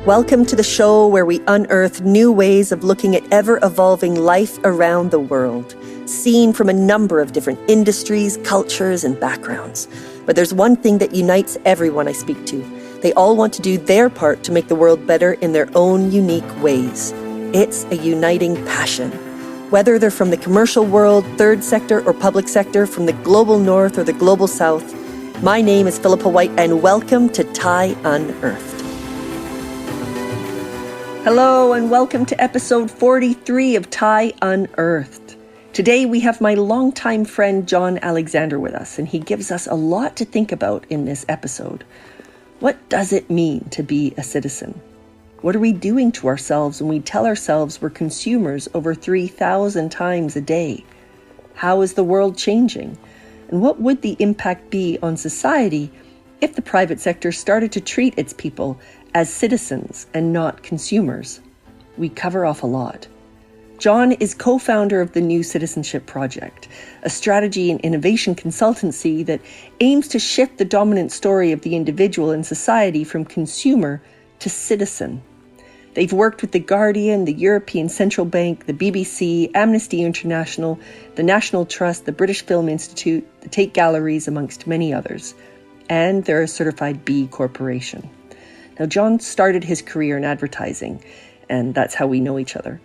Welcome to the show where we unearth new ways of looking at ever-evolving life around the world, seen from a number of different industries, cultures, and backgrounds. But there's one thing that unites everyone I speak to. They all want to do their part to make the world better in their own unique ways. It's a uniting passion. Whether they're from the commercial world, third sector, or public sector, from the global north or the global south, my name is Philippa White, and welcome to Thai Unearthed. Hello, and welcome to episode 43 of Thai Unearthed. Today we have my longtime friend Jon Alexander with us, and he gives us a lot to think about in this episode. What does it mean to be a citizen? What are we doing to ourselves when we tell ourselves we're consumers over 3,000 times a day? How is the world changing? And what would the impact be on society if the private sector started to treat its people as citizens and not consumers? We cover off a lot. Jon is co-founder of the new Citizenship Project, a strategy and innovation consultancy that aims to shift the dominant story of the individual in society from consumer to citizen. They've worked with The Guardian, the European Central Bank, the BBC, Amnesty International, the National Trust, the British Film Institute, the Tate Galleries, amongst many others. And they're a certified B Corporation. Now, Jon started his career in advertising, and that's how we know each other,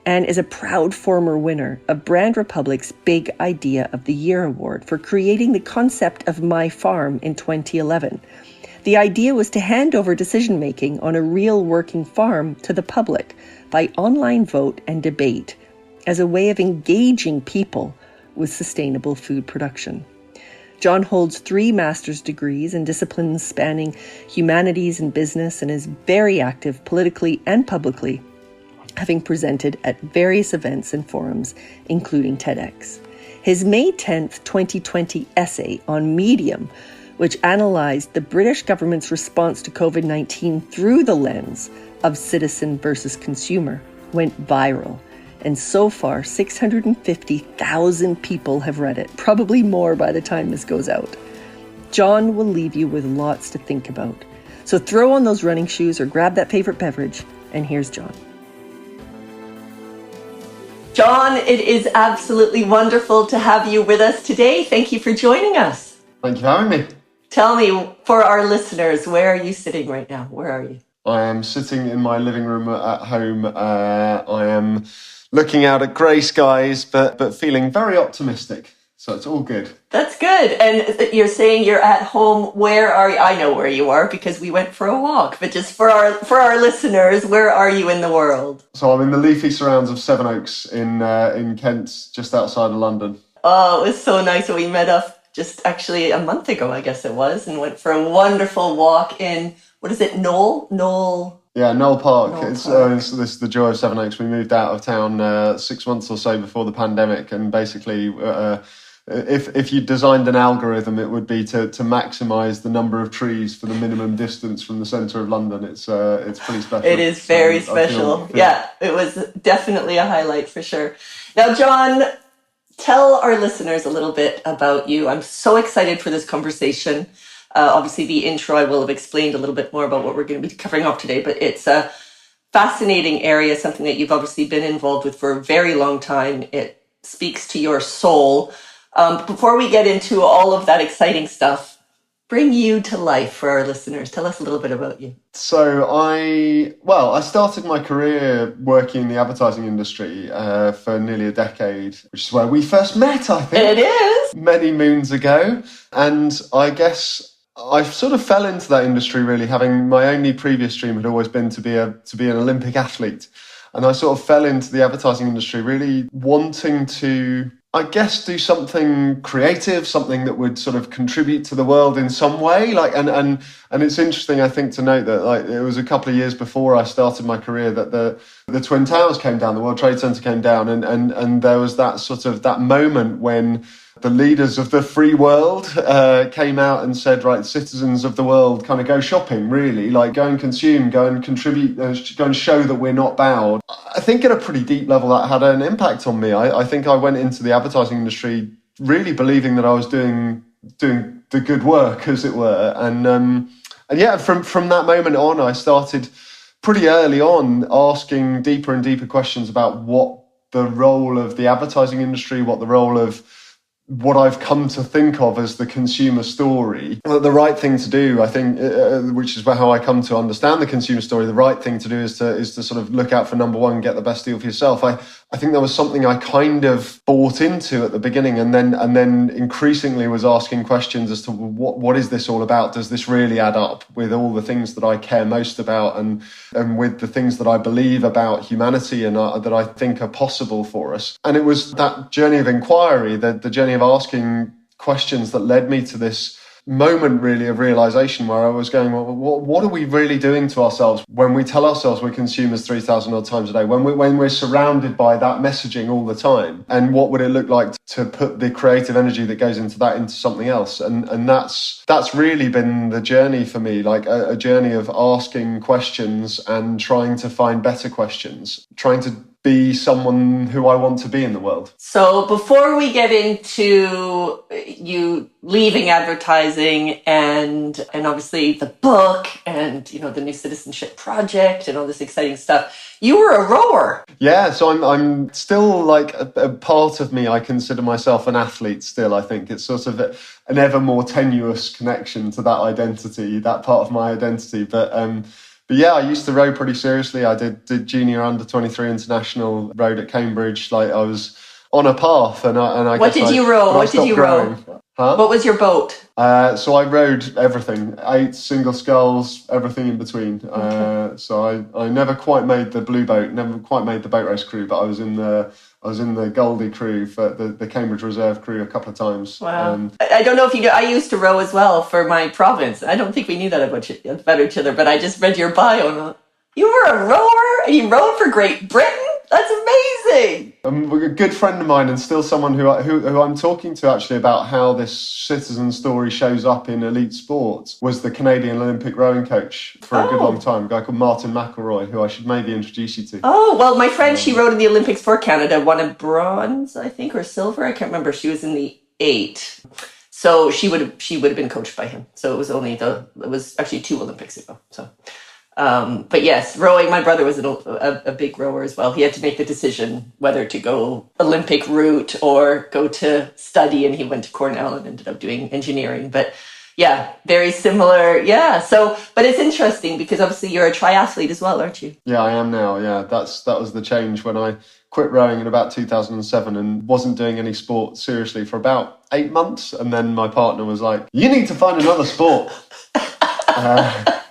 and is a proud former winner of Brand Republic's Big Idea of the Year award for creating the concept of My Farm in 2011. The idea was to hand over decision-making on a real working farm to the public by online vote and debate as a way of engaging people with sustainable food production. Jon holds 3 master's degrees in disciplines spanning humanities and business and is very active politically and publicly, having presented at various events and forums, including TEDx. His May 10th, 2020 essay on Medium, which analysed the British government's response to COVID-19 through the lens of citizen versus consumer, went viral. And so far, 650,000 people have read it, probably more by the time this goes out. Jon will leave you with lots to think about. So throw on those running shoes or grab that favorite beverage, and here's Jon. Jon, it is absolutely wonderful to have you with us today. Thank you for joining us. Thank you for having me. Tell me, for our listeners, where are you sitting right now? Where are you? I am sitting in my living room at home. I am looking out at grey skies, but feeling very optimistic. So it's all good. That's good. And you're saying you're at home. Where are you? I know where you are because we went for a walk. But just for our listeners, where are you in the world? So I'm in the leafy surrounds of Sevenoaks in Kent, just outside of London. Oh, it was so nice when we met up just actually a month ago, I guess it was, and went for a wonderful walk in, what is it, Knoll? Yeah, Knoll Park. It's this is the joy of Sevenoaks. We moved out of town 6 months or so before the pandemic, and basically, if you designed an algorithm, it would be to maximise the number of trees for the minimum distance from the centre of London. It's pretty special. It is very special. Yeah, it was definitely a highlight for sure. Now, Jon, tell our listeners a little bit about you. I'm so excited for this conversation. Obviously, the intro, I will have explained a little bit more about what we're going to be covering off today, but it's a fascinating area, something that you've obviously been involved with for a very long time. It speaks to your soul. Before we get into all of that exciting stuff, bring you to life for our listeners. Tell us a little bit about you. So I started my career working in the advertising industry for nearly a decade, which is where we first met, I think. It is. Many moons ago. And I guess I sort of fell into that industry really, having my only previous dream had always been to be an Olympic athlete. And I sort of fell into the advertising industry really wanting to, I guess, do something creative, something that would sort of contribute to the world in some way. And it's interesting, I think, to note that it was a couple of years before I started my career that the Twin Towers came down, the World Trade Center came down, and there was that sort of that moment when the leaders of the free world came out and said, right, citizens of the world, kind of go shopping, really, like go and consume, go and contribute, go and show that we're not bowed. I think at a pretty deep level that had an impact on me. I think I went into the advertising industry really believing that I was doing the good work, as it were. And yeah, from that moment on, I started pretty early on asking deeper and deeper questions about what the role of the advertising industry, what the role of what I've come to think of as the consumer story. The right thing to do, I think, which is how I come to understand the consumer story, the right thing to do is to sort of look out for number one, get the best deal for yourself. I think that was something I kind of bought into at the beginning, and then increasingly was asking questions as to what is this all about? Does this really add up with all the things that I care most about, and with the things that I believe about humanity and that I think are possible for us? And it was that journey of inquiry, the journey of asking questions, that led me to this moment really of realization, where I was going, well, what are we really doing to ourselves when we tell ourselves we're consumers 3,000 odd times a day, when we're surrounded by that messaging all the time? And what would it look like to put the creative energy that goes into that into something else? And that's really been the journey for me, like a journey of asking questions and trying to find better questions, trying to be someone who I want to be in the world. So before we get into you leaving advertising and obviously the book and the new Citizenship Project and all this exciting stuff, you were a rower. Yeah, so I'm still like a part of me. I consider myself an athlete still. I think it's sort of an ever more tenuous connection to that identity, that part of my identity. But yeah, I used to row pretty seriously. I did junior under 23 international, rowed at Cambridge. Like I was on a path, and I. What did you row? What did you row? Huh? What was your boat? So I rowed everything, 8 single sculls, everything in between. Okay. So I never quite made the blue boat, never quite made the boat race crew, but I was in the Goldie crew for the Cambridge Reserve crew a couple of times. Wow. I don't know if you know, I used to row as well for my province. I don't think we knew that about each other, but I just read your bio and you were a rower and you rowed for Great Britain? That's amazing. A good friend of mine, and still someone who I'm talking to actually about how this citizen story shows up in elite sports, was the Canadian Olympic rowing coach for a good long time, a guy called Martin McElroy, who I should maybe introduce you to. Oh, well, my friend, she rowed in the Olympics for Canada, won a bronze, I think, or silver. I can't remember. She was in the 8. So she would have been coached by him. So it was actually 2 Olympics ago. So. But yes, rowing, my brother was a big rower as well. He had to make the decision whether to go Olympic route or go to study, and he went to Cornell and ended up doing engineering. But yeah, very similar. Yeah. So, but it's interesting because obviously you're a triathlete as well, aren't you? Yeah, I am now. Yeah, that was the change when I quit rowing in about 2007 and wasn't doing any sport seriously for about 8 months. And then my partner was like, you need to find another sport.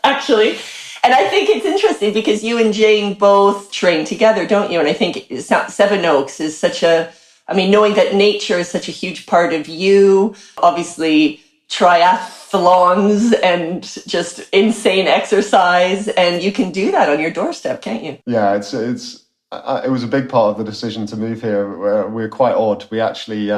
Actually. And I think it's interesting because you and Jane both train together, don't you? And I think Seven Oaks is knowing that nature is such a huge part of you, obviously triathlons and just insane exercise, and you can do that on your doorstep, can't you? Yeah, it was a big part of the decision to move here. We're quite odd. We actually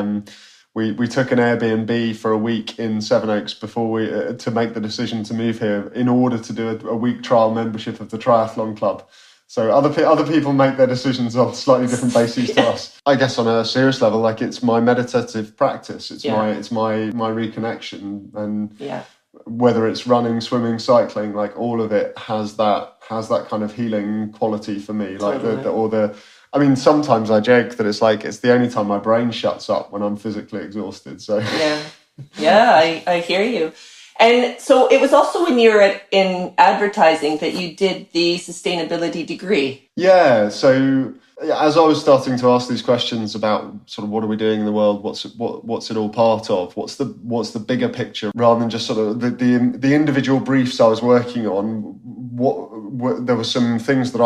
we took an Airbnb for a week in Seven Oaks before to make the decision to move here, in order to do a week trial membership of the triathlon club. So other people make their decisions on slightly different bases to us. I guess on a serious level, like it's my meditative practice. It's my reconnection, and whether it's running, swimming, cycling, like all of it has that kind of healing quality for me. Like totally. Sometimes I joke that it's the only time my brain shuts up, when I'm physically exhausted. So I hear you. And so it was also when you were in advertising that you did the sustainability degree. Yeah. So as I was starting to ask these questions about sort of what are we doing in the world, what's it all part of, what's the bigger picture, rather than just sort of the individual briefs I was working on, there were some things that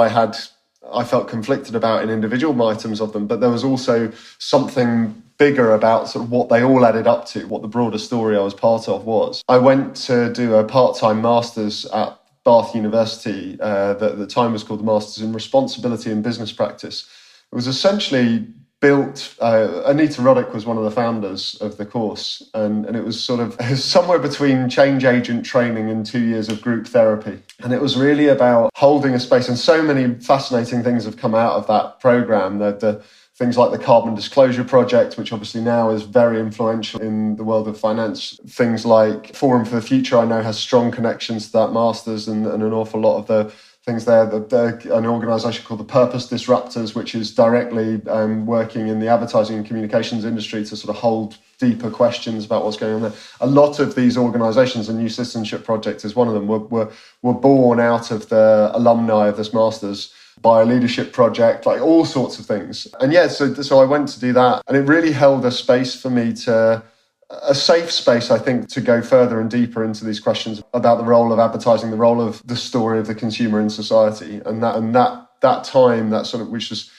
I felt conflicted about in individual items of them, but there was also something bigger about sort of what they all added up to, what the broader story I was part of was. I went to do a part-time master's at Bath University that at the time was called the Masters in Responsibility and Business Practice. It was essentially built, Anita Roddick was one of the founders of the course, and it was somewhere between change agent training and 2 years of group therapy. And it was really about holding a space, and so many fascinating things have come out of that program. The things like the Carbon Disclosure Project, which obviously now is very influential in the world of finance. Things like Forum for the Future, I know, has strong connections to that Masters, and an awful lot of things there. An organisation called the Purpose Disruptors, which is directly working in the advertising and communications industry to sort of hold deeper questions about what's going on there. A lot of these organisations, and New Citizenship Project is one of them, were born out of the alumni of this Masters by a leadership project, like all sorts of things. And yeah, so I went to do that, and it really held a space for me a safe space, I think, to go further and deeper into these questions about the role of advertising, the role of the story of the consumer in society. And that time, that sort of, which was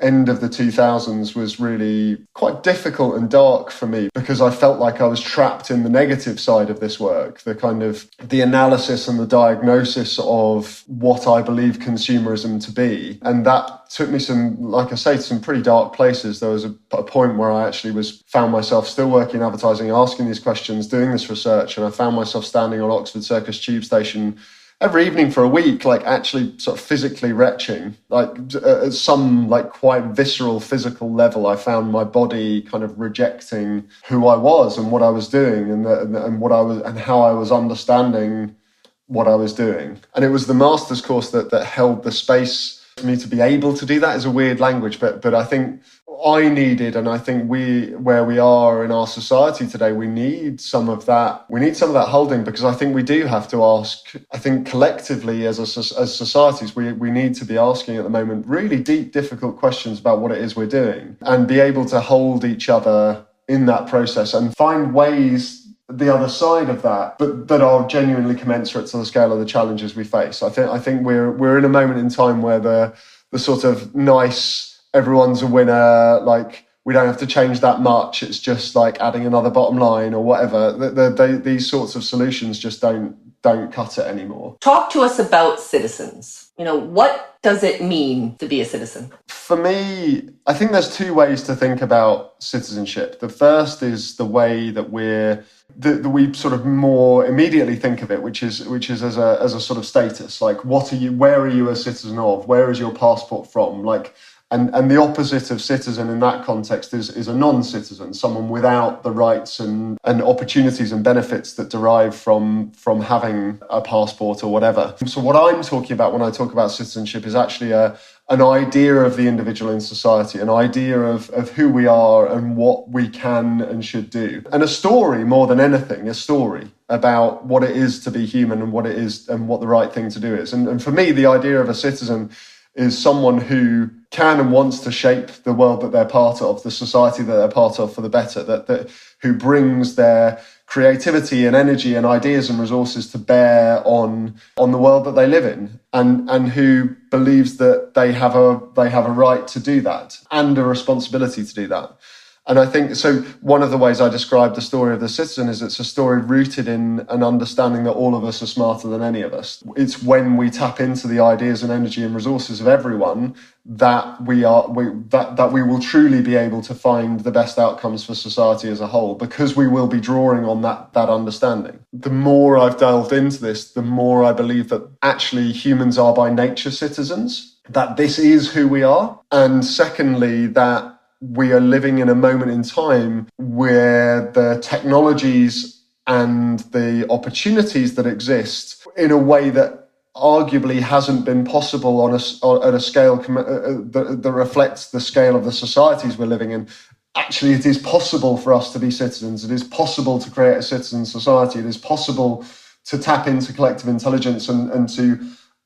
end of the 2000s, was really quite difficult and dark for me, because I felt like I was trapped in the negative side of this work, the kind of the analysis and the diagnosis of what I believe consumerism to be. And that took me like I say, to some pretty dark places. There was a point where I actually found myself still working in advertising, asking these questions, doing this research, and I found myself standing on Oxford Circus tube station every evening for a week, like actually sort of physically retching, like at some like quite visceral physical level. I found my body kind of rejecting who I was and what I was doing, and what I was, and how I was understanding what I was doing. And it was the master's course that held the space for me to be able to do that. Is a weird language, but I think I needed, and I think where we are in our society today, we need some of that. We need some of that holding, because I think we do have to ask, I think collectively as societies, we need to be asking at the moment really deep, difficult questions about what it is we're doing, and be able to hold each other in that process and find ways the other side of that, but that are genuinely commensurate to the scale of the challenges we face. I think we're in a moment in time where the sort of nice, everyone's a winner, like we don't have to change that much, it's just like adding another bottom line or whatever. These sorts of solutions just don't cut it anymore. Talk to us about citizens. What does it mean to be a citizen? For me, I think there's two ways to think about citizenship. The first is the way that we sort of more immediately think of it, which is as a sort of status, like where are you a citizen of? Where is your passport from? Like, and the opposite of citizen in that context is a non-citizen, someone without the rights and opportunities and benefits that derive from having a passport or whatever. So what I'm talking about when I talk about citizenship is actually an idea of the individual in society, an idea of who we are and what we can and should do. And a story, more than anything, a story about what it is to be human and what it is and what the right thing to do is. And for me, the idea of a citizen is someone who can and wants to shape the world that they're part of, the society that they're part of for the better, that who brings their creativity and energy and ideas and resources to bear on the world that they live in, and who believes that they have a right to do that and a responsibility to do that. And I think, so one of the ways I describe the story of the citizen is it's a story rooted in an understanding that all of us are smarter than any of us. It's when we tap into the ideas and energy and resources of everyone that we will truly be able to find the best outcomes for society as a whole, because we will be drawing on that understanding. The more I've delved into this, the more I believe that actually humans are by nature citizens, that this is who we are. And secondly, that we are living in a moment in time where the technologies and the opportunities that exist in a way that arguably hasn't been possible at a scale that reflects the scale of the societies we're living in. Actually, it is possible for us to be citizens. It is possible to create a citizen society. It is possible to tap into collective intelligence and to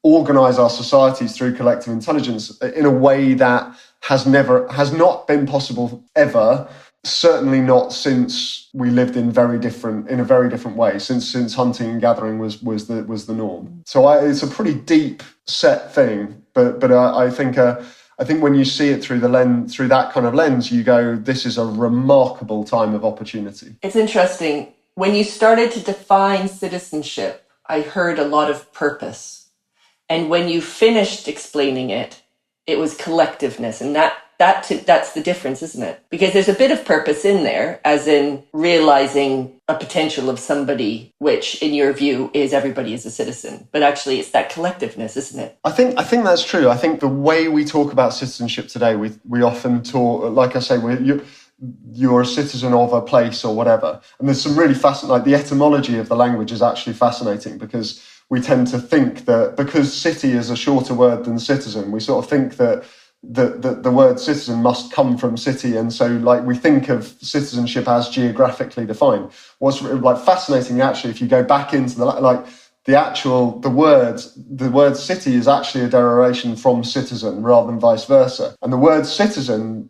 organise our societies through collective intelligence in a way that has not been possible ever. Certainly not since we lived in a very different way. Since hunting and gathering was the norm. So it's a pretty deep set thing, but I think when you see it through that kind of lens, you go, this is a remarkable time of opportunity. It's interesting. When you started to define citizenship, I heard a lot of purpose. And when you finished explaining it, it was collectiveness. And that's the difference, isn't it? Because there's a bit of purpose in there, as in realizing a potential of somebody, which in your view is everybody is a citizen. But actually it's that collectiveness, isn't it? I think that's true. I think the way we talk about citizenship today, we often talk, like I say, you're a citizen of a place or whatever. And there's some really fascinating, like the etymology of the language is actually fascinating, because we tend to think that because city is a shorter word than citizen, we sort of think that the word citizen must come from city, and so like we think of citizenship as geographically defined. What's like fascinating actually, if you go back into the word city is actually a derivation from citizen rather than vice versa, and the word citizen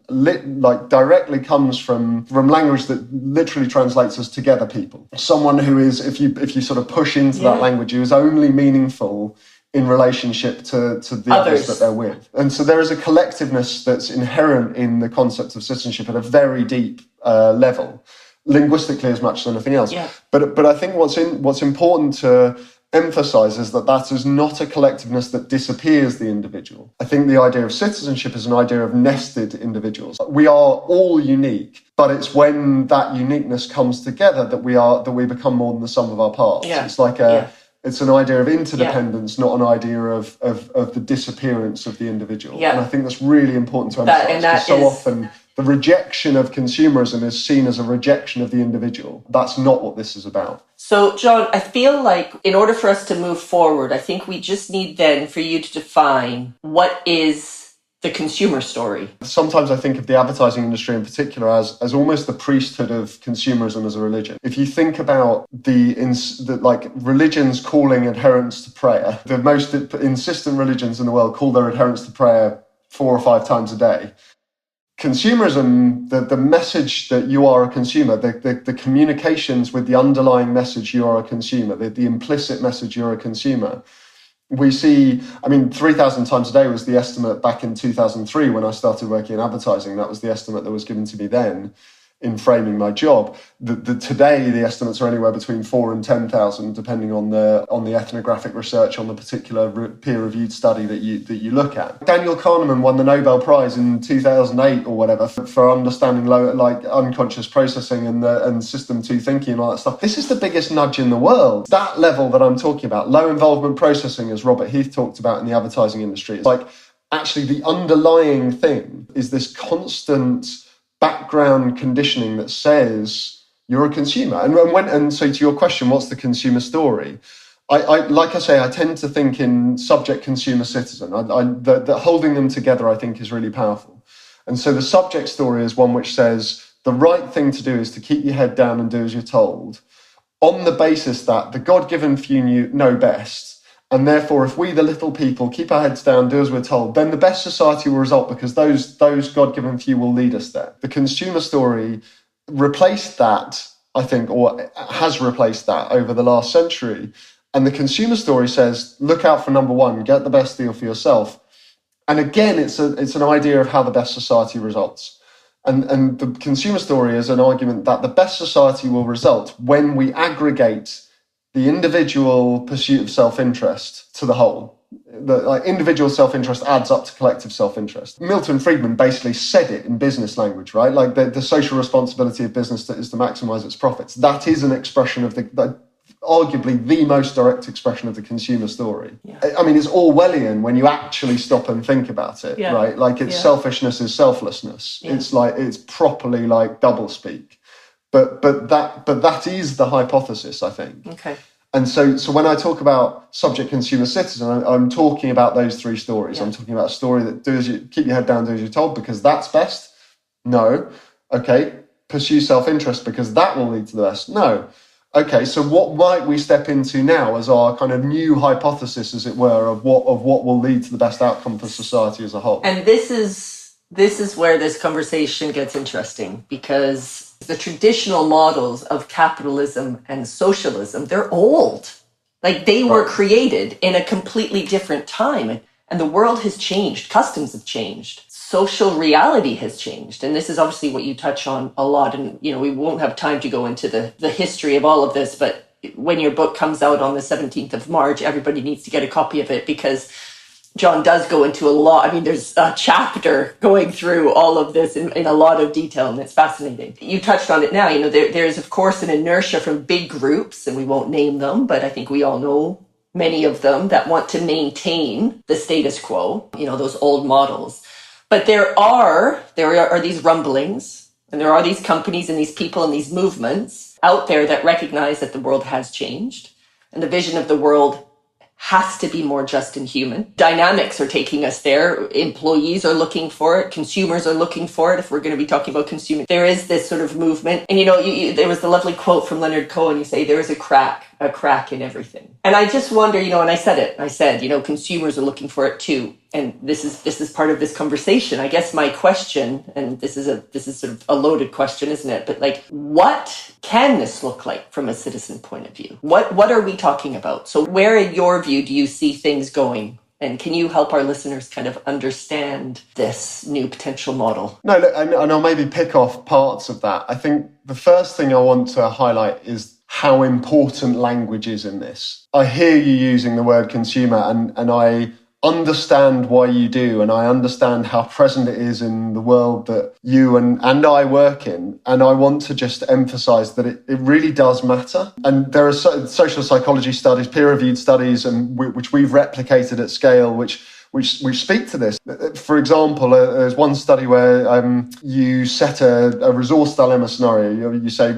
directly comes from language that literally translates as together people. Someone who is, if you sort of push into that language, who is only meaningful in relationship to the others that they're with. And so there is a collectiveness that's inherent in the concept of citizenship at a very deep level, linguistically as much as anything else. Yeah. But I think what's important to emphasize is that is not a collectiveness that disappears the individual. I think the idea of citizenship is an idea of nested individuals. We are all unique, but it's when that uniqueness comes together that we become more than the sum of our parts. Yeah. It's like it's an idea of interdependence, not an idea of the disappearance of the individual. Yeah. And I think that's really important to emphasize, because so often the rejection of consumerism is seen as a rejection of the individual. That's not what this is about. So, Jon, I feel like in order for us to move forward, I think we just need then for you to define what is the consumer story. Sometimes I think of the advertising industry in particular as almost the priesthood of consumerism as a religion. If you think about the religions calling adherence to prayer, the most insistent religions in the world call their adherence to prayer 4 or 5 times a day. Consumerism, the message that you are a consumer, the communications with the underlying message you are a consumer, the implicit message you're a consumer. We see, 3,000 times a day was the estimate back in 2003 when I started working in advertising. That was the estimate that was given to me then in framing my job. Today, the estimates are anywhere between 4,000 and 10,000, depending on the ethnographic research on the particular peer-reviewed study that you look at. Daniel Kahneman won the Nobel Prize in 2008 or whatever for understanding unconscious processing and system 2 thinking and all that stuff. This is the biggest nudge in the world. That level that I'm talking about, low involvement processing, as Robert Heath talked about in the advertising industry, it's like actually the underlying thing is this constant background conditioning that says you're a consumer. And so to your question, what's the consumer story? I tend to think in subject, consumer, citizen. That holding them together, I think, is really powerful. And so the subject story is one which says the right thing to do is to keep your head down and do as you're told, on the basis that the God-given few know best. And therefore, if we, the little people, keep our heads down, do as we're told, then the best society will result, because those God-given few will lead us there. The consumer story replaced that, I think, or has replaced that over the last century. And the consumer story says, look out for number one, get the best deal for yourself. And again, it's an idea of how the best society results. And the consumer story is an argument that the best society will result when we aggregate the individual pursuit of self-interest to the whole. The individual self-interest adds up to collective self-interest. Milton Friedman basically said it in business language, right? Like the social responsibility of business is to maximize its profits. That is an expression of arguably the most direct expression of the consumer story. Yeah. It's Orwellian when you actually stop and think about it, right? Like selfishness is selflessness. Yeah. It's properly like doublespeak. But that is the hypothesis, I think. Okay. And so when I talk about subject, consumer, citizen, I'm talking about those 3 stories. Yeah. I'm talking about a story that keep your head down, do as you're told, because that's best. No. Okay. Pursue self-interest because that will lead to the best. No. Okay. So what might we step into now as our kind of new hypothesis, as it were, of what will lead to the best outcome for society as a whole? And this is where this conversation gets interesting, because the traditional models of capitalism and socialism, they're old. Like they were created in a completely different time. And the world has changed. Customs have changed. Social reality has changed. And this is obviously what you touch on a lot. And, we won't have time to go into the history of all of this. But when your book comes out on the 17th of March, everybody needs to get a copy of it, because Jon does go into a lot. There's a chapter going through all of this in a lot of detail, and it's fascinating. You touched on it now. There's, of course, an inertia from big groups, and we won't name them, but I think we all know many of them that want to maintain the status quo, those old models. But there are these rumblings, and there are these companies and these people and these movements out there that recognize that the world has changed, and the vision of the world has to be more just and human. Dynamics are taking us there. Employees are looking for it. Consumers are looking for it. If we're going to be talking about consuming, there is this sort of movement. And, there was the lovely quote from Leonard Cohen. You say, there is a crack in everything. And I just wonder, and I said, consumers are looking for it too. And this is part of this conversation. I guess my question, and this is sort of a loaded question, isn't it? But what can this look like from a citizen point of view? What are we talking about? So where, in your view, do you see things going? And can you help our listeners kind of understand this new potential model? No, look, and I'll maybe pick off parts of that. I think the first thing I want to highlight is how important language is in this. I hear you using the word consumer, and I understand why you do, and I understand how present it is in the world that you and I work in. And I want to just emphasize that it really does matter. And there are social psychology studies, peer-reviewed studies, and which we've replicated at scale, which speak to this. For example, there's one study where you set a resource dilemma scenario. You say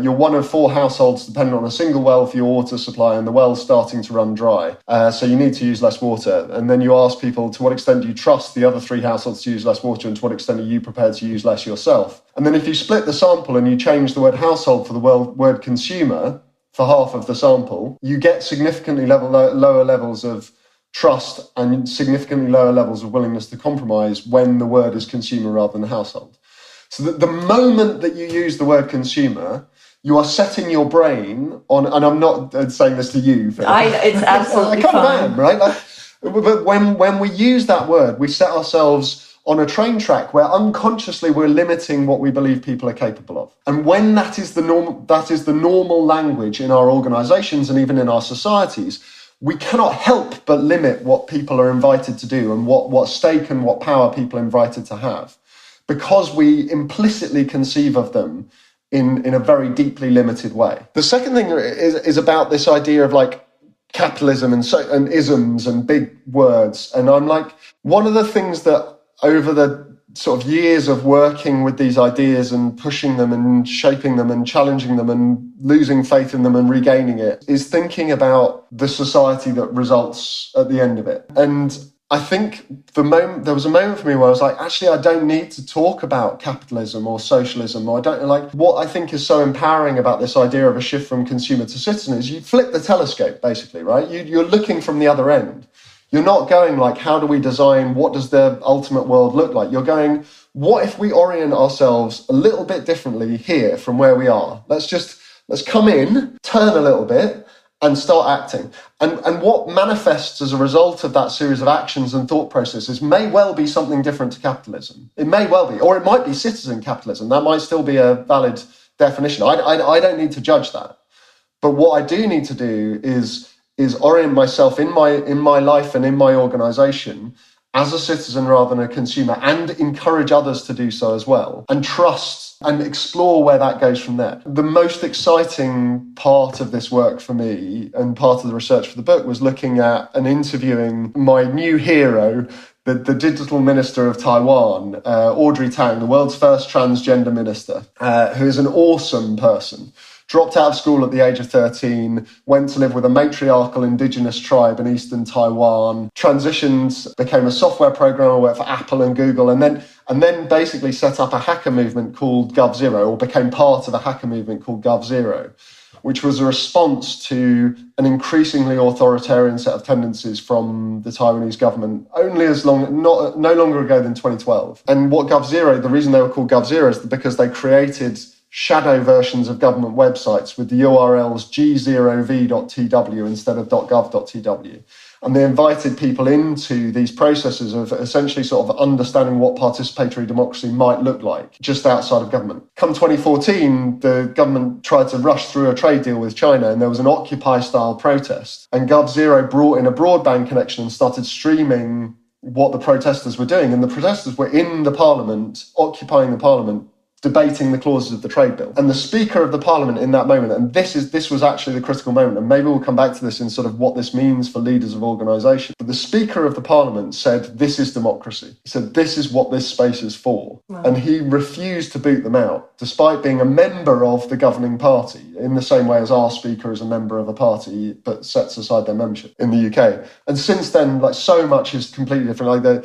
you're one of 4 households dependent on a single well for your water supply, and the well's starting to run dry. So you need to use less water. And then you ask people, to what extent do you trust the other 3 households to use less water, and to what extent are you prepared to use less yourself? And then if you split the sample and you change the word household for the word consumer for half of the sample, you get significantly lower levels of trust and significantly lower levels of willingness to compromise when the word is consumer rather than household. So that the moment that you use the word consumer, you are setting your brain on, and I'm not saying this to you. It's absolutely I kind of am, right? But when we use that word, we set ourselves on a train track where unconsciously we're limiting what we believe people are capable of. And when that is the normal language in our organizations and even in our societies, we cannot help but limit what people are invited to do and what stake and what power people are invited to have, because we implicitly conceive of them in a very deeply limited way. The second thing is about this idea of capitalism and isms and big words. And I'm one of the things that over the sort of years of working with these ideas and pushing them and shaping them and challenging them and losing faith in them and regaining it is thinking about the society that results at the end of it. And I think there was a moment for me where I was actually, I don't need to talk about capitalism or socialism, or I don't what I think is so empowering about this idea of a shift from consumer to citizen is you flip the telescope, basically, right? You're looking from the other end. You're not going how do we design, what does the ultimate world look like? You're going, what if we orient ourselves a little bit differently here from where we are? Let's come in, turn a little bit, and start acting. And what manifests as a result of that series of actions and thought processes may well be something different to capitalism. It may well be, or it might be citizen capitalism. That might still be a valid definition. I don't need to judge that. But what I do need to do is orient myself in my life and in my organization as a citizen rather than a consumer, and encourage others to do so as well, and trust and explore where that goes from there. The most exciting part of this work for me, and part of the research for the book, was looking at and interviewing my new hero, the digital minister of Taiwan, Audrey Tang, the world's first transgender minister, who is an awesome person. Dropped out of school at the age of 13, went to live with a matriarchal indigenous tribe in eastern Taiwan, transitioned, became a software programmer, worked for Apple and Google, and then basically set up a hacker movement called GovZero, or became part of a hacker movement called GovZero, which was a response to an increasingly authoritarian set of tendencies from the Taiwanese government no longer ago than 2012. And what GovZero, the reason they were called GovZero is because they created shadow versions of government websites with the URLs g0v.tw instead of .gov.tw. And they invited people into these processes of essentially sort of understanding what participatory democracy might look like just outside of government. Come 2014, the government tried to rush through a trade deal with China, and there was an Occupy-style protest. And GovZero brought in a broadband connection and started streaming what the protesters were doing. And the protesters were in the parliament, occupying the parliament, debating the clauses of the trade bill. And the Speaker of the Parliament in that moment, and this was actually the critical moment, and maybe we'll come back to this in sort of what this means for leaders of organisations. But the Speaker of the Parliament said, this is democracy. He said, this is what this space is for. Wow. And he refused to boot them out, despite being a member of the governing party, in the same way as our Speaker is a member of a party, but sets aside their membership in the UK. And since then, like, so much is completely different. Like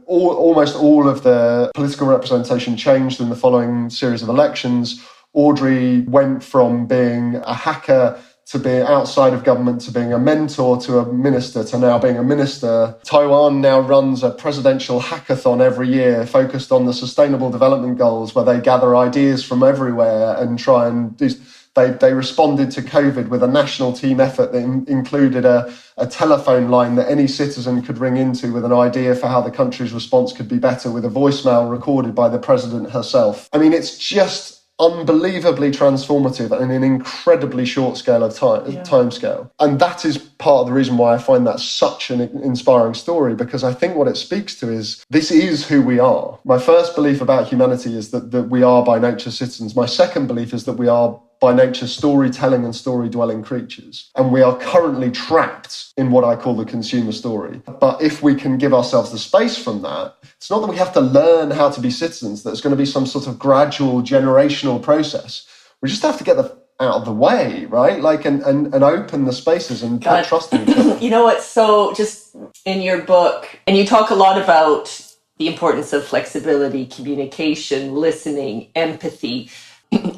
almost all of the political representation changed in the following series of elections. Audrey went from being a hacker to being outside of government, to being a mentor to a minister, to now being a minister. Taiwan now runs a presidential hackathon every year focused on the Sustainable Development Goals, where they gather ideas from everywhere and try and do. They responded to COVID with a national team effort that included a telephone line that any citizen could ring into with an idea for how the country's response could be better, with a voicemail recorded by the president herself. I mean, it's just unbelievably transformative and an incredibly short scale of time scale. And that is part of the reason why I find that such an inspiring story, because I think what it speaks to is this is who we are. My first belief about humanity is that we are by nature citizens. My second belief is that we are by nature storytelling and story-dwelling creatures. And we are currently trapped in what I call the consumer story. But if we can give ourselves the space from that, it's not that we have to learn how to be citizens, that it's going to be some sort of gradual generational process. We just have to get out of the way, right? Like, and open the spaces and put trust in each other. You know what? So just in your book, and you talk a lot about the importance of flexibility, communication, listening, empathy.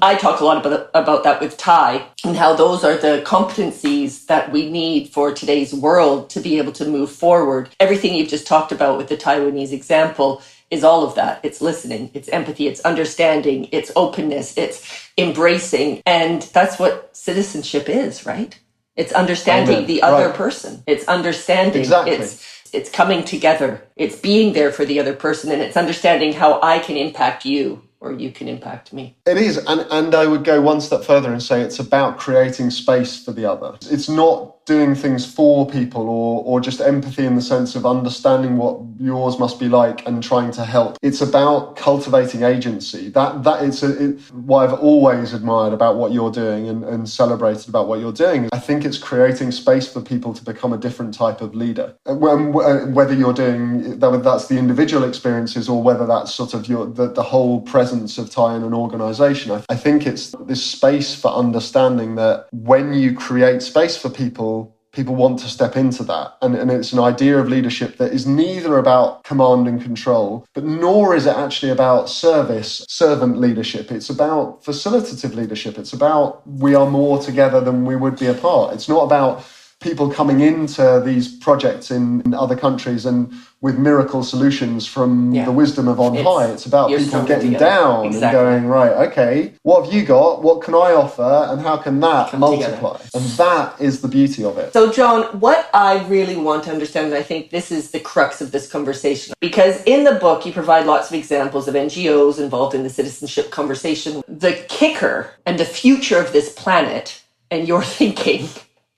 I talk a lot about that with Ty, and how those are the competencies that we need for today's world to be able to move forward. Everything you've just talked about with the Taiwanese example is all of that. It's listening, it's empathy, it's understanding, it's openness, it's embracing. And that's what citizenship is, right? It's understanding the other person. It's understanding. Exactly. It's coming together. It's being there for the other person, and it's understanding how I can impact you, or you can impact me. It is, and I would go one step further and say it's about creating space for the other. It's not doing things for people or just empathy in the sense of understanding what yours must be like and trying to help. It's about cultivating agency. What I've always admired about what you're doing and celebrated about what you're doing. I think it's creating space for people to become a different type of leader. Whether you're doing that's the individual experiences, or whether that's sort of the whole presence of Thai in an organisation. I think it's this space for understanding that when you create space for people want to step into that. And it's an idea of leadership that is neither about command and control, but nor is it actually about servant leadership. It's about facilitative leadership. It's about we are more together than we would be apart. It's not about people coming into these projects in other countries and with miracle solutions from the wisdom of on high. It's about people getting down and going, right, okay, what have you got? What can I offer? And how can that multiply? Together. And that is the beauty of it. So, John, what I really want to understand, and I think this is the crux of this conversation, because in the book, you provide lots of examples of NGOs involved in the citizenship conversation. The kicker and the future of this planet, and your thinking,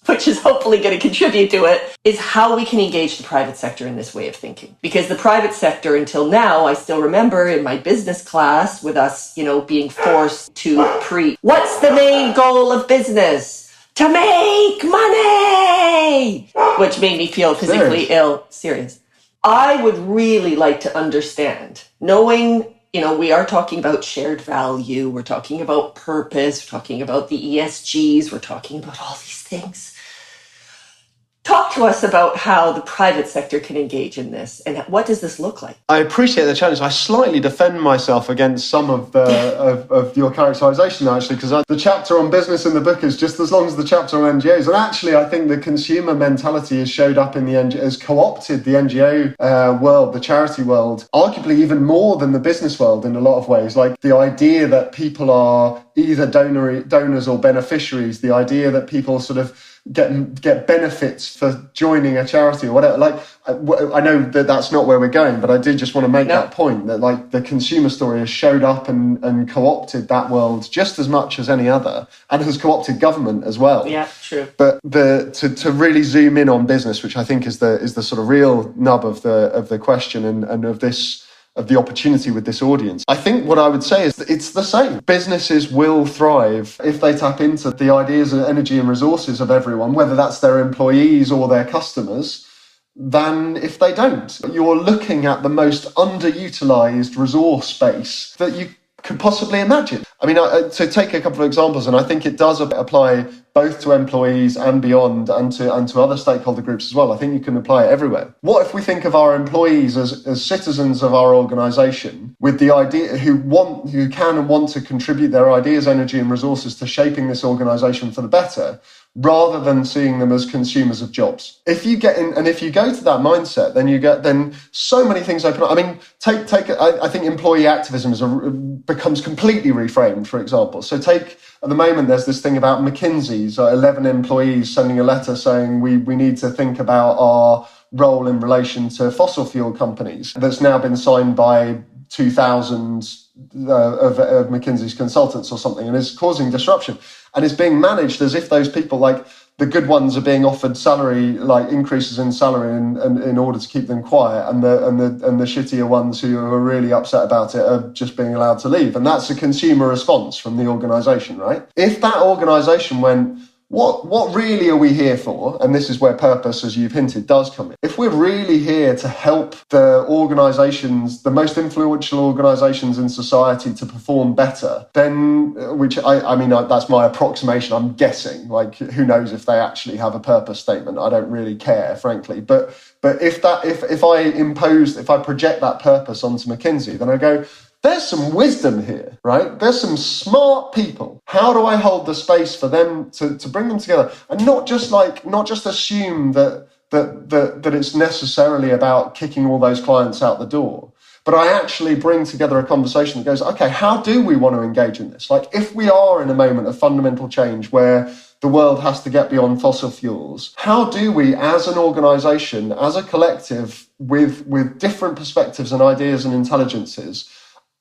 which is hopefully going to contribute to it, is how we can engage the private sector in this way of thinking. Because the private sector, until now, I still remember in my business class with us, being forced to preach, what's the main goal of business? To make money! Which made me feel physically ill. Serious. I would really like to understand, knowing, we are talking about shared value, we're talking about purpose, we're talking about the ESGs, we're talking about all these things. Talk to us about how the private sector can engage in this, and what does this look like? I appreciate the challenge. I slightly defend myself against some of the of your characterization, actually, because the chapter on business in the book is just as long as the chapter on NGOs. And actually, I think the consumer mentality has showed up in has co-opted the NGO world, the charity world, arguably even more than the business world in a lot of ways. Like the idea that people are either donors or beneficiaries, the idea that people sort of get benefits for joining a charity or whatever. Like, I know that that's not where we're going, but I did just want to make that point that like the consumer story has showed up and co-opted that world just as much as any other, and has co-opted government as well. Yeah, true. But to really zoom in on business, which I think is the sort of real nub of the question and of this of the opportunity with this audience. I think what I would say is that it's the same. Businesses will thrive if they tap into the ideas and energy and resources of everyone, whether that's their employees or their customers, than if they don't. You're looking at the most underutilized resource base that you could possibly imagine. I mean, to take a couple of examples, and I think it does apply both to employees and beyond, and to other stakeholder groups as well. I think you can apply it everywhere. What if we think of our employees as citizens of our organisation, with the idea who can and want to contribute their ideas, energy, and resources to shaping this organisation for the better, rather than seeing them as consumers of jobs. If you get in, and if you go to that mindset, then so many things open up. I mean, I think employee activism becomes completely reframed, for example. So at the moment, there's this thing about McKinsey's 11 employees sending a letter saying we need to think about our role in relation to fossil fuel companies. That's now been signed by 2,000 of McKinsey's consultants or something, and it's causing disruption. And it's being managed as if those people, like the good ones, are being offered salary, like increases in salary in order to keep them quiet, and the shittier ones who are really upset about it are just being allowed to leave. And that's a consumer response from the organisation, right? If that organisation went, what really are we here for? And this is where purpose, as you've hinted, does come in. If we're really here to help the organisations, the most influential organisations in society, to perform better, then, which I mean, that's my approximation, I'm guessing, like, who knows if they actually have a purpose statement? I don't really care, frankly. But if I project that purpose onto McKinsey, then I go, there's some wisdom here, right? There's some smart people. How do I hold the space for them to bring them together? And not just assume that it's necessarily about kicking all those clients out the door, but I actually bring together a conversation that goes, okay, how do we want to engage in this? Like, if we are in a moment of fundamental change where the world has to get beyond fossil fuels, how do we, as an organisation, as a collective, with different perspectives and ideas and intelligences,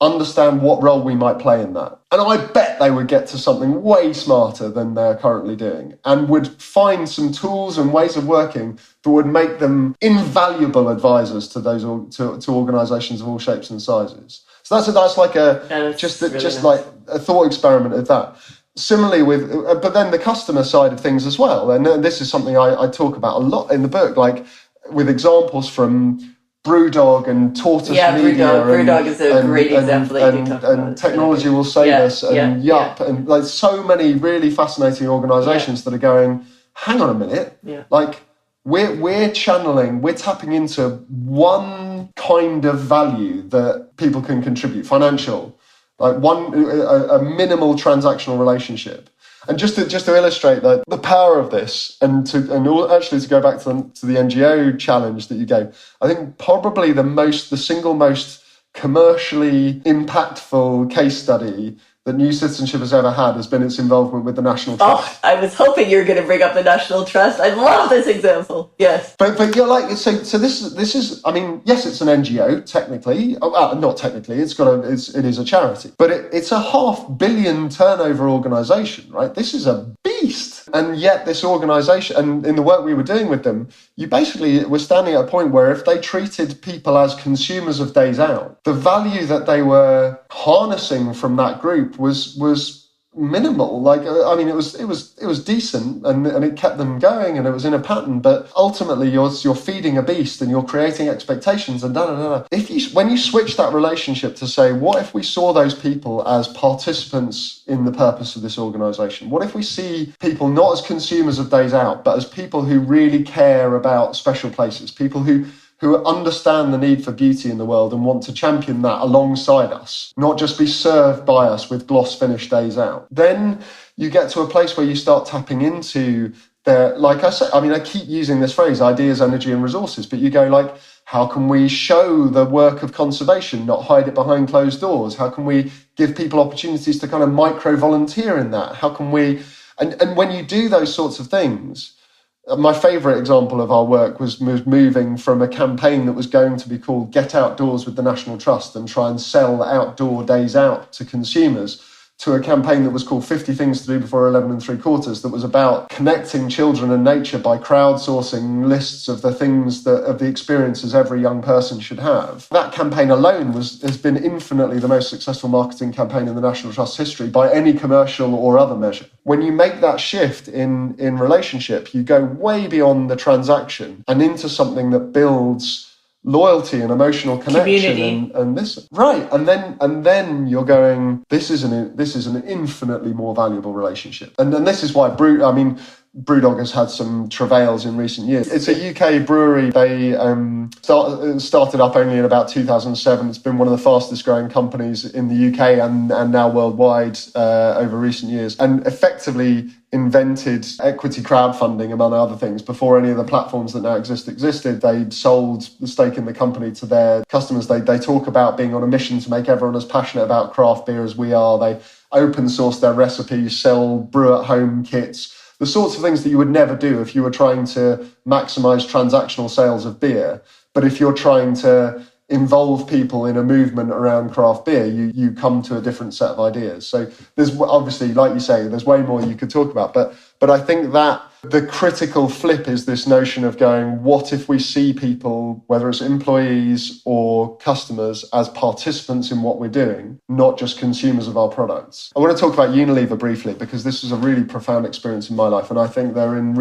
understand what role we might play in that? And I bet they would get to something way smarter than they're currently doing, and would find some tools and ways of working that would make them invaluable advisors to those to organisations of all shapes and sizes. So that's like like a thought experiment of that. Similarly but then the customer side of things as well, and this is something I talk about a lot in the book, like with examples from Brewdog and Tortoise Media. Brewdog is a great example. And Technology Will Save Us, and Yup, and like so many really fascinating organisations that are going, hang on a minute, like we're tapping into one kind of value that people can contribute, financial, like a minimal transactional relationship. And just to illustrate the power of this, and actually to go back to the NGO challenge that you gave, I think probably the single most commercially impactful case study that New Citizenship has ever had has been its involvement with the National Trust. Oh, I was hoping you were going to bring up the National Trust. I love this example. Yes. But you're like, so this is, I mean, yes, it's an NGO, technically. Not technically, it is a charity. But it's a $500 million turnover organisation, right? This is a beast. And yet this organisation, and in the work we were doing with them, you basically were standing at a point where if they treated people as consumers of days out, the value that they were harnessing from that group was minimal. Like, I mean, it was decent, and it kept them going, and it was in a pattern. But ultimately, you're feeding a beast, and you're creating expectations, and when you switch that relationship to say, what if we saw those people as participants in the purpose of this organisation? What if we see people not as consumers of days out, but as people who really care about special places, people who understand the need for beauty in the world and want to champion that alongside us, not just be served by us with gloss finished days out? Then you get to a place where you start tapping into their, like I said, I mean, I keep using this phrase, ideas, energy and resources, but you go like, how can we show the work of conservation, not hide it behind closed doors? How can we give people opportunities to kind of micro-volunteer in that? How can we, and when you do those sorts of things, my favourite example of our work was moving from a campaign that was going to be called Get Outdoors with the National Trust and try and sell outdoor days out to consumers, to a campaign that was called 50 Things to Do Before 11 3/4, that was about connecting children and nature by crowdsourcing lists of the things of the experiences every young person should have. That campaign alone has been infinitely the most successful marketing campaign in the National Trust's history by any commercial or other measure. When you make that shift in relationship, you go way beyond the transaction and into something that builds loyalty and emotional connection and this right, and then you're going, this is an infinitely more valuable relationship, and this is why Brewdog has had some travails in recent years. It's a UK brewery. They started up only in about 2007. It's been one of the fastest growing companies in the UK and now worldwide over recent years, and effectively invented equity crowdfunding, among other things. Before any of the platforms that now existed, they'd sold the stake in the company to their customers. They talk about being on a mission to make everyone as passionate about craft beer as we are. They open source their recipes, sell brew at home kits, the sorts of things that you would never do if you were trying to maximize transactional sales of beer. But if you're trying to involve people in a movement around craft beer, you come to a different set of ideas. So there's obviously, like you say, there's way more you could talk about. But I think that the critical flip is this notion of going, what if we see people, whether it's employees or customers, as participants in what we're doing, not just consumers of our products? I want to talk about Unilever briefly, because this is a really profound experience in my life. And I think they're in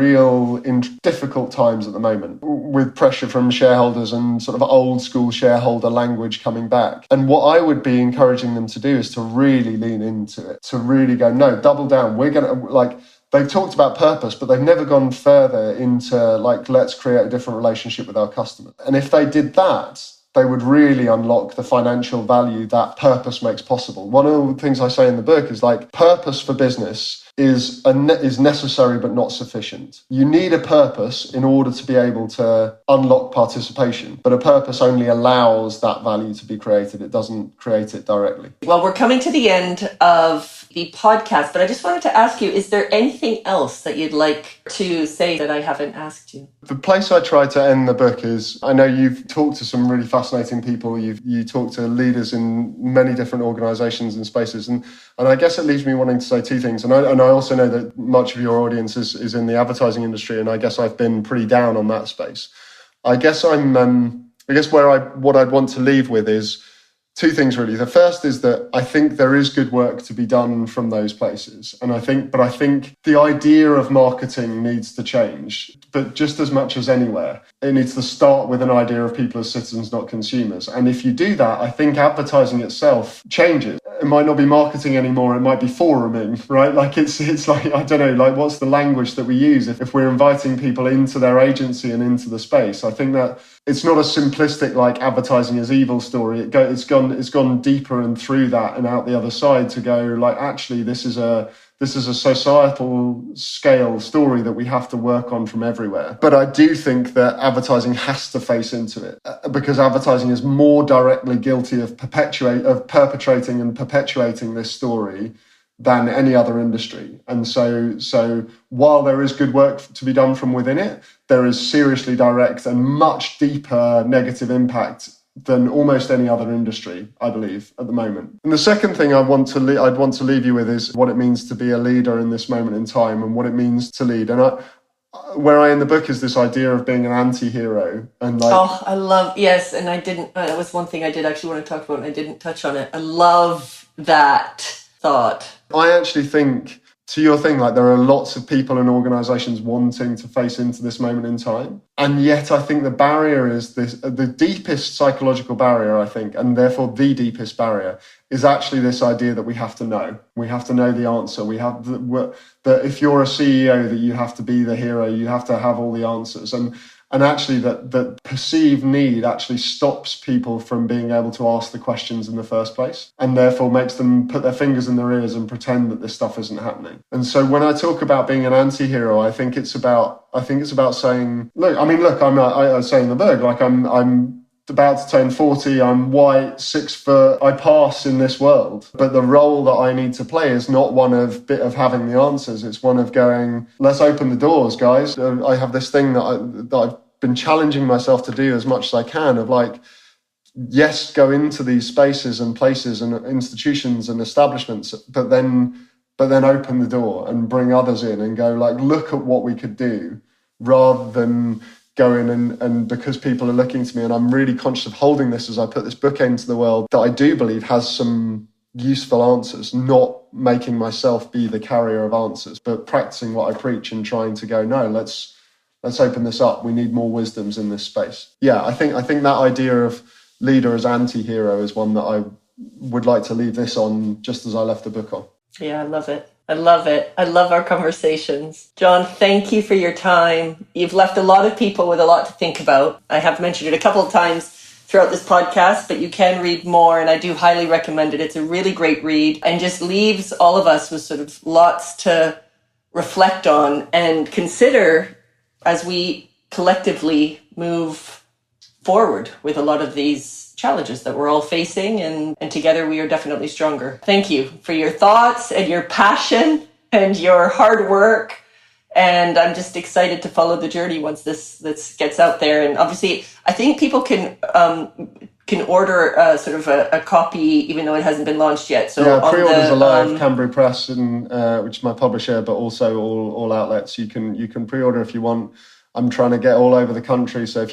difficult times at the moment, with pressure from shareholders and sort of old school shareholder language coming back. And what I would be encouraging them to do is to really lean into it, to really go, no, double down. We're going to, they've talked about purpose, but they've never gone further into let's create a different relationship with our customers. And if they did that, they would really unlock the financial value that purpose makes possible. One of the things I say in the book is purpose for business is necessary but not sufficient. You need a purpose in order to be able to unlock participation, but a purpose only allows that value to be created. It doesn't create it directly. Well, we're coming to the end of the podcast, but I just wanted to ask you, is there anything else that you'd like to say that I haven't asked you? The place I try to end the book is, I know you've talked to some really fascinating people. You talk to leaders in many different organizations and spaces. And I guess it leaves me wanting to say two things. And I also know that much of your audience is in the advertising industry. And I guess I've been pretty down on that space. What I'd want to leave with is two things, really. The first is that I think there is good work to be done from those places. And I think the idea of marketing needs to change. But just as much as anywhere, it needs to start with an idea of people as citizens, not consumers. And if you do that, I think advertising itself changes. It might not be marketing anymore. It might be foruming, right? It's like, I don't know, what's the language that we use if we're inviting people into their agency and into the space? I think that it's not a simplistic advertising is evil story. It's gone deeper and through that and out the other side to go actually this is a societal scale story that we have to work on from everywhere. But I do think that advertising has to face into it, because advertising is more directly guilty of perpetrating and perpetuating this story than any other industry. And so while there is good work to be done from within it, there is seriously direct and much deeper negative impact than almost any other industry, I believe, at the moment. And the second thing I'd want to leave you with is what it means to be a leader in this moment in time and what it means to lead. And where I end the book is this idea of being an anti-hero. And I love, yes, and I didn't, that was one thing I did actually want to talk about and I didn't touch on it. I love that thought. I actually think, to your thing, there are lots of people and organizations wanting to face into this moment in time. And yet I think the barrier is the deepest psychological barrier, I think, and therefore the deepest barrier is actually this idea that we have to know. We have to know the answer. We have that if you're a CEO, that you have to be the hero, you have to have all the answers. And actually that perceived need actually stops people from being able to ask the questions in the first place, and therefore makes them put their fingers in their ears and pretend that this stuff isn't happening. And so when I talk about being an anti-hero, I think it's about saying, I say in the book, I'm about to turn 40, I'm white, 6 foot, I pass in this world. But the role that I need to play is not one of having the answers. It's one of going, let's open the doors, guys. I have this thing that I've been challenging myself to do as much as I can, of yes, go into these spaces and places and institutions and establishments, but then open the door and bring others in and go, like, look at what we could do, rather than go in and because people are looking to me, and I'm really conscious of holding this as I put this book into the world that I do believe has some useful answers, not making myself be the carrier of answers, but practicing what I preach and trying to go, no, let's open this up. We need more wisdoms in this space. Yeah, I think that idea of leader as anti-hero is one that I would like to leave this on, just as I left the book on. Yeah, I love it. I love it. I love our conversations. Jon, thank you for your time. You've left a lot of people with a lot to think about. I have mentioned it a couple of times throughout this podcast, but you can read more, and I do highly recommend it. It's a really great read and just leaves all of us with sort of lots to reflect on and consider as we collectively move forward with a lot of these challenges that we're all facing, and together we are definitely stronger. Thank you for your thoughts and your passion and your hard work. And I'm just excited to follow the journey once this gets out there. And obviously, I think people can order sort of a copy, even though it hasn't been launched yet. So yeah, pre-orders are live. Canberra Press, and which is my publisher, but also all outlets. You can pre-order if you want. I'm trying to get all over the country, so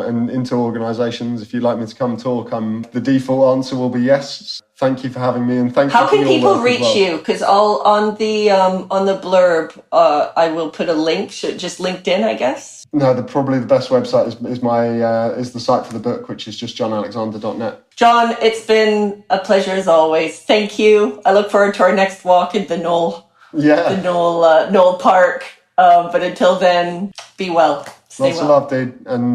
and into organisations. If you'd like me to come talk, the default answer will be yes. Thank you for having me, and thank you. How can people reach you? Because on the blurb, I will put a link. Just LinkedIn, I guess. No, probably the best website is the site for the book, which is just jonalexander.net. Jon, it's been a pleasure as always. Thank you. I look forward to our next walk in the Knoll. Yeah. The Knoll Park. But until then, be well. Stay Lots well. of love, dude. And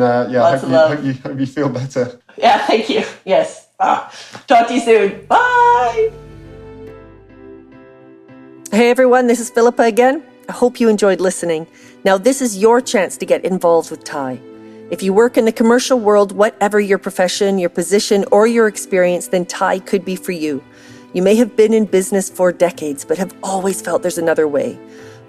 hope you feel better. Yeah, thank you. Yes. Talk to you soon. Bye. Hey, everyone. This is Philippa again. I hope you enjoyed listening. Now, this is your chance to get involved with TIE. If you work in the commercial world, whatever your profession, your position, or your experience, then TIE could be for you. You may have been in business for decades, but have always felt there's another way.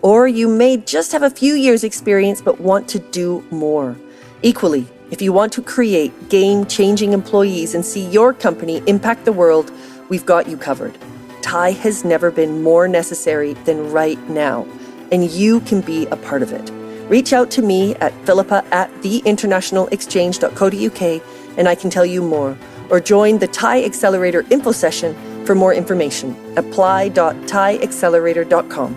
Or you may just have a few years experience but want to do more. Equally, if you want to create game-changing employees and see your company impact the world, we've got you covered. TIE has never been more necessary than right now, and you can be a part of it. Reach out to me at philippa@theinternationalexchange.co.uk and I can tell you more. Or join the TIE Accelerator info session for more information. apply.tieaccelerator.com.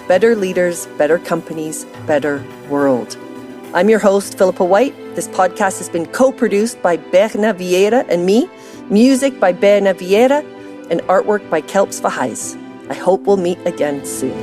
Better leaders, better companies, better world. I'm your host, Philippa White. This podcast has been co-produced by Berna Vieira and me, music by Berna Vieira, and artwork by Kelps Vahais. I hope we'll meet again soon.